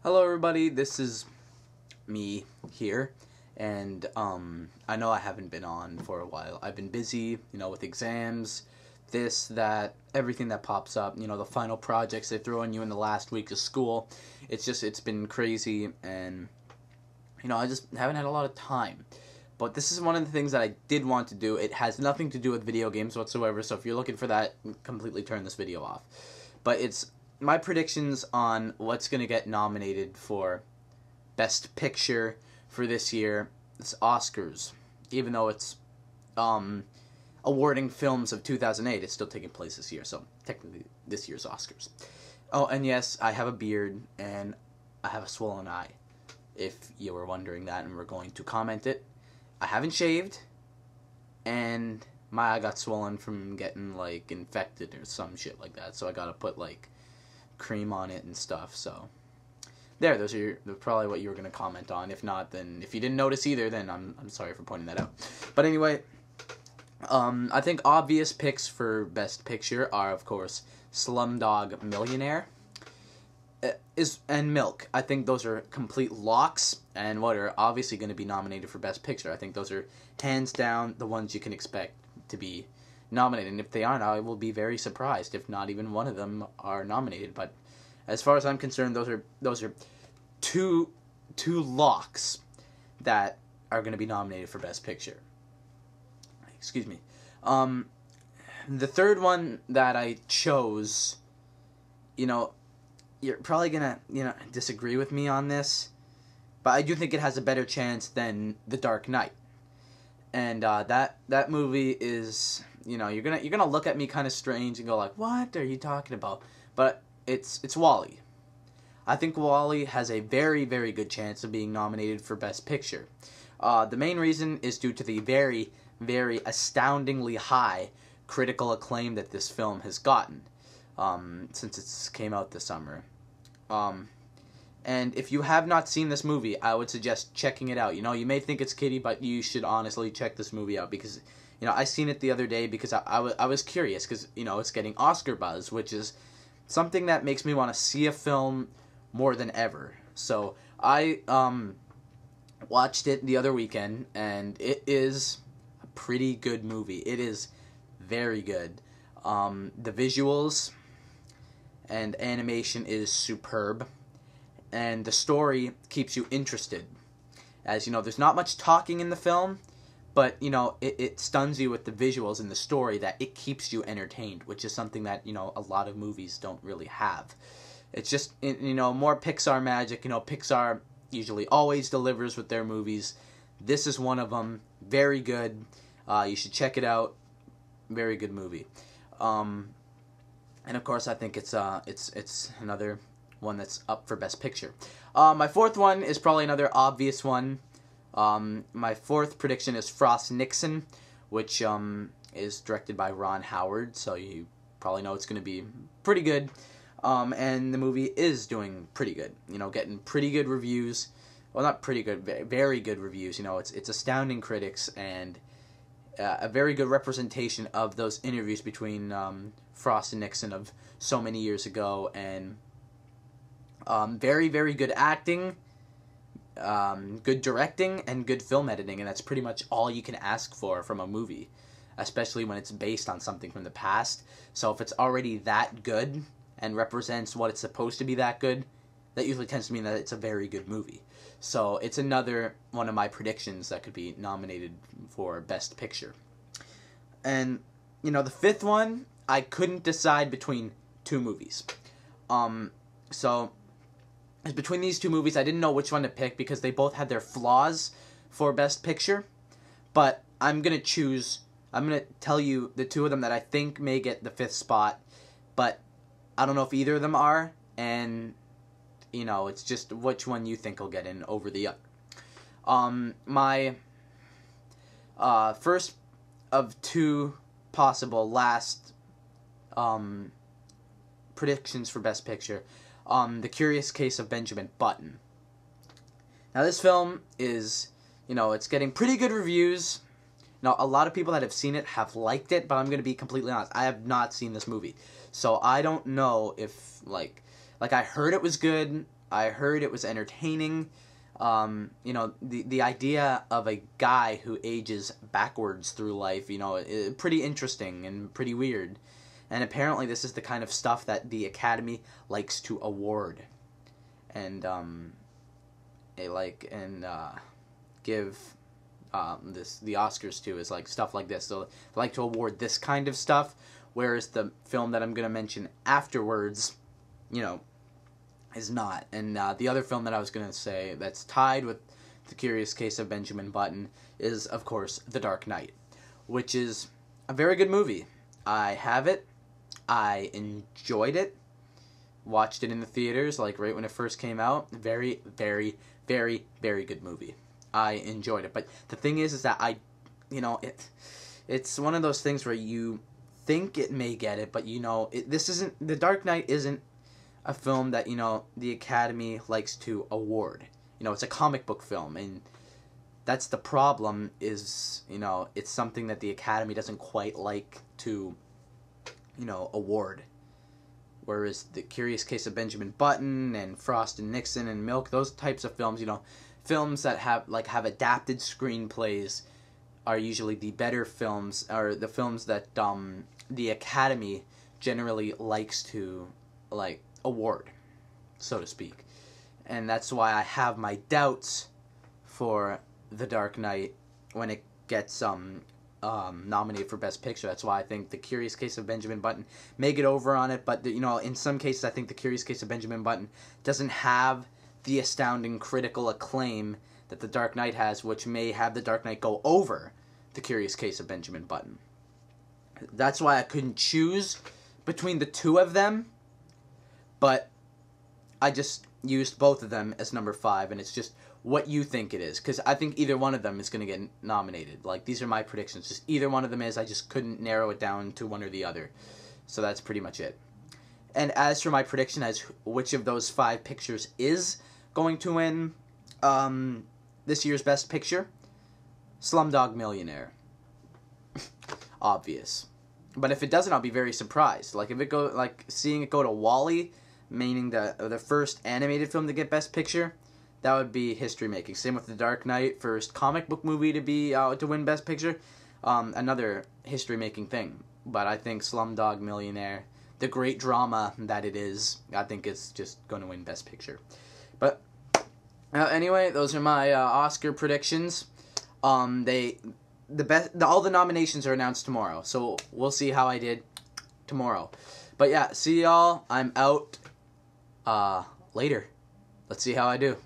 Hello everybody, this is me here, and I know I haven't been on for a while. I've been busy, with exams, this, that, everything that pops up, the final projects they throw on you in the last week of school. It's been crazy, and, I just haven't had a lot of time. But this is one of the things that I did want to do. It has nothing to do with video games whatsoever, so if you're looking for that, completely turn this video off. But it's my predictions on what's going to get nominated for Best Picture for this year. It's Oscars. Even though it's awarding films of 2008, it's still taking place this year, so technically this year's Oscars. Oh, and yes, I have a beard, and I have a swollen eye, if you were wondering that and were going to comment it. I haven't shaved, and my eye got swollen from getting, infected or some shit like that, so I gotta put, cream on it and stuff. So there, those are probably what you were going to comment on. If not, then if you didn't notice either, then I'm sorry for pointing that out. But anyway, I think obvious picks for Best Picture are, of course, Slumdog Millionaire and Milk. I think those are complete locks, and what are obviously going to be nominated for Best Picture. I think those are hands down the ones you can expect to be nominated, and if they aren't, I will be very surprised if not even one of them are nominated. But as far as I'm concerned, those are two locks that are going to be nominated for Best Picture. Excuse me. The third one that I chose, you're probably gonna disagree with me on this, but I do think it has a better chance than The Dark Knight, and that movie is. You're gonna look at me kind of strange and go like, "What are you talking about?" But it's WALL-E. I think WALL-E has a very, very good chance of being nominated for Best Picture. The main reason is due to the very, very astoundingly high critical acclaim that this film has gotten since it came out this summer. And if you have not seen this movie, I would suggest checking it out. You may think it's kiddie, but you should honestly check this movie out because. I seen it the other day because I was curious because, it's getting Oscar buzz, which is something that makes me want to see a film more than ever. So I watched it the other weekend, and it is a pretty good movie. It is very good. The visuals and animation is superb, and the story keeps you interested. As there's not much talking in the film, but, it stuns you with the visuals and the story that it keeps you entertained, which is something that, a lot of movies don't really have. It's just, more Pixar magic. Pixar usually always delivers with their movies. This is one of them. Very good. You should check it out. Very good movie. And, of course, I think it's another one that's up for Best Picture. My fourth one is probably another obvious one. My fourth prediction is Nixon, which is directed by Ron Howard, so you probably know it's going to be pretty good. And the movie is doing pretty good, getting pretty good reviews. Well, not pretty good, very good reviews. It's astounding critics and a very good representation of those interviews between Frost and Nixon of so many years ago, and very, very good acting. Good directing and good film editing, and that's pretty much all you can ask for from a movie, especially when it's based on something from the past. So if it's already that good and represents what it's supposed to be that good, that usually tends to mean that it's a very good movie. So it's another one of my predictions that could be nominated for Best Picture. And, the fifth one, I couldn't decide between two movies. So between these two movies, I didn't know which one to pick because they both had their flaws for Best Picture. But I'm going to tell you the two of them that I think may get the fifth spot. But I don't know if either of them are. And, it's just which one you think will get in over the other. My first of two possible last predictions for Best Picture. The Curious Case of Benjamin Button. Now, this film is, it's getting pretty good reviews. Now, a lot of people that have seen it have liked it, but I'm going to be completely honest. I have not seen this movie. So I don't know if, I heard it was good, I heard it was entertaining. You know, the idea of a guy who ages backwards through life, you know, pretty interesting and pretty weird. And apparently this is the kind of stuff that the Academy likes to award. And, give the Oscars to, is like stuff like this. So they like to award this kind of stuff, whereas the film that I'm going to mention afterwards, you know, is not. And the other film that I was going to say that's tied with The Curious Case of Benjamin Button is, of course, The Dark Knight, which is a very good movie. I have it. I enjoyed it. Watched it in the theaters, like, right when it first came out. Very, very, very, very good movie. I enjoyed it. But the thing is that it's one of those things where you think it may get it, but, you know, The Dark Knight isn't a film that, you know, the Academy likes to award. You know, it's a comic book film, and that's the problem, is, you know, it's something that the Academy doesn't quite like to, you know, award. Whereas The Curious Case of Benjamin Button and Frost and Nixon and Milk, those types of films, you know, films that have adapted screenplays are usually the better films, or the films that the Academy generally likes to, like, award, so to speak. And that's why I have my doubts for The Dark Knight when it gets nominated for Best Picture. That's why I think The Curious Case of Benjamin Button may get over on it, but, you know, in some cases I think The Curious Case of Benjamin Button doesn't have the astounding critical acclaim that The Dark Knight has, which may have The Dark Knight go over The Curious Case of Benjamin Button. That's why I couldn't choose between the two of them, but I just used both of them as number 5, and it's just what you think it is, because I think either one of them is going to get nominated. Like, these are my predictions. Just either one of them is. I just couldn't narrow it down to one or the other. So that's pretty much it. And as for my prediction as which of those 5 pictures is going to win this year's Best Picture, Slumdog Millionaire. Obvious. But if it doesn't, I'll be very surprised. Like, if it go, like, seeing it go to WALL-E, meaning the first animated film to get Best Picture, that would be history making. Same with The Dark Knight, first comic book movie to win Best Picture, another history making thing. But I think Slumdog Millionaire, the great drama that it is, I think it's just going to win Best Picture. But anyway, those are my Oscar predictions. All the nominations are announced tomorrow, so we'll see how I did tomorrow. But yeah, see y'all. I'm out later. Let's see how I do.